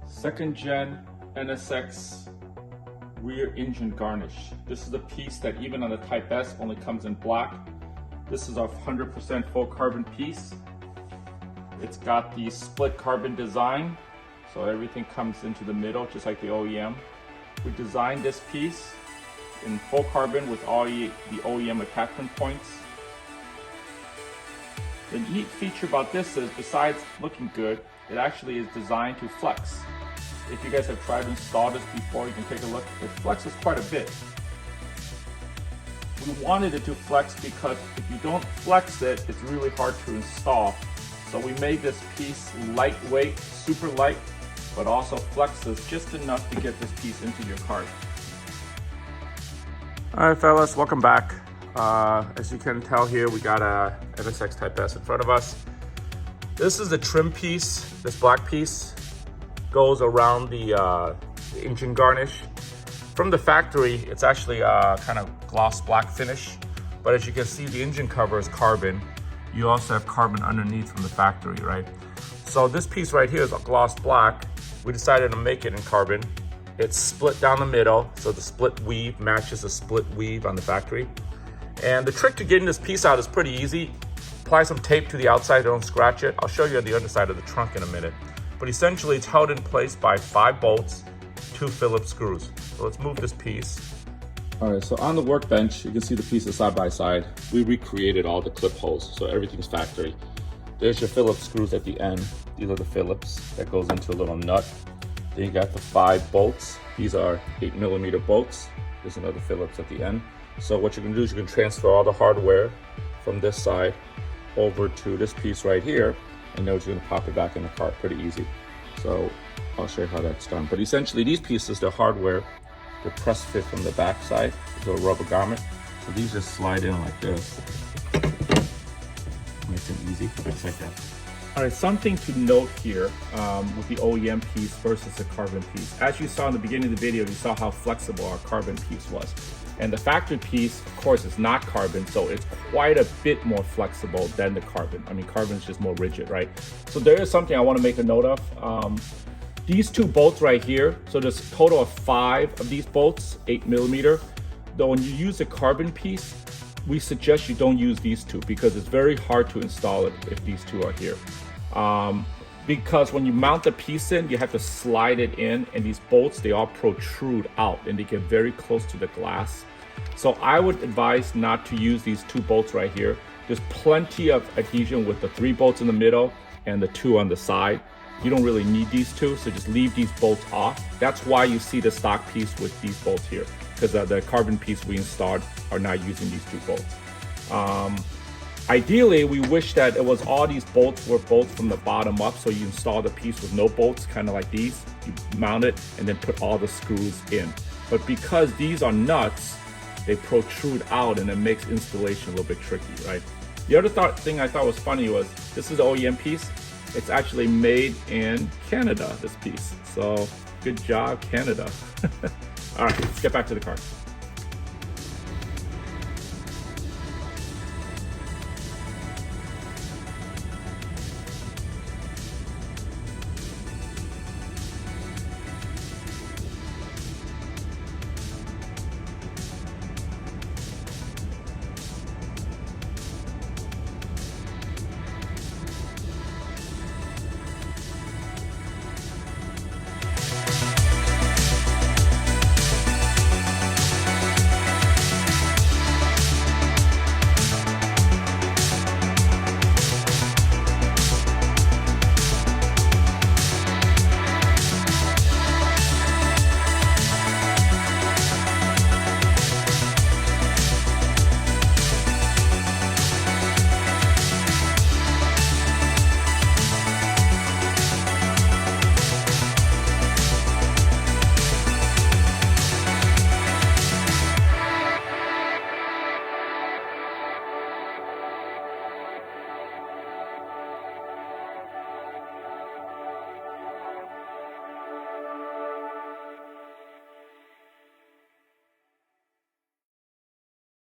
Second gen NSX rear engine garnish. This is a piece that even on the Type S only comes in black. This is our 100% full carbon piece. It's got the split carbon design, so everything comes into the middle just like the OEM. We designed this piece in full carbon with all the OEM attachment points. The neat feature about this is, besides looking good, it actually is designed to flex. If you guys have tried to install this before, you can take a look. It flexes quite a bit. We wanted it to flex because if you don't flex it, it's really hard to install. So we made this piece lightweight, super light, but also flexes just enough to get this piece into your car. All right, fellas, welcome back. As you can tell here, we got a NSX Type S in front of us. This is the trim piece. This black piece goes around the engine garnish. From the factory, it's actually kind of gloss black finish, but as you can see, the engine cover is carbon. You also have carbon underneath from the factory, right? So this piece right here is a gloss black. We decided to make it in carbon. It's split down the middle, so the split weave matches the split weave on the factory. And the trick to getting this piece out is pretty easy. Apply some tape to the outside, don't scratch it. I'll show you on the underside of the trunk in a minute. But essentially it's held in place by 5 bolts, 2 Phillips screws. So let's move this piece. All right, so on the workbench, you can see the pieces side by side. We recreated all the clip holes, so everything's factory. There's your Phillips screws at the end. These are the Phillips that goes into a little nut. Then you got the 5 bolts. These are 8mm bolts. There's another Phillips at the end. So what you can do is you can transfer all the hardware from this side over to this piece right here, and then you're going to pop it back in the car pretty easy. So I'll show you how that's done. But essentially these pieces, the hardware, the press fit from the back side, it's a rubber garment. So these just slide in like this. Nice and easy, just like that. All right, something to note here with the OEM piece versus the carbon piece. As you saw in the beginning of the video, you saw how flexible our carbon piece was. And the factory piece, of course, is not carbon, so it's quite a bit more flexible than the carbon. I mean, carbon is just more rigid, right? So there is something I want to make a note of. These 2 bolts right here, so there's a total of 5 of these bolts, 8mm. Though when you use a carbon piece, we suggest you don't use these 2 because it's very hard to install it if these 2 are here. Because when you mount the piece in, you have to slide it in, and these bolts, they all protrude out and they get very close to the glass. So I would advise not to use these 2 bolts right here. There's plenty of adhesion with the 3 bolts in the middle and the 2 on the side. You don't really need these 2, so just leave these bolts off. That's why you see the stock piece with these bolts here, because the carbon piece we installed are not using these 2 bolts. Ideally, we wish that it was all these bolts were bolts from the bottom up, so you install the piece with no bolts, kind of like these. You mount it and then put all the screws in. But because these are nuts, they protrude out and it makes installation a little bit tricky, right? The other thing I thought was funny was, this is the OEM piece. It's actually made in Canada, this piece. So good job, Canada. All right, let's get back to the car.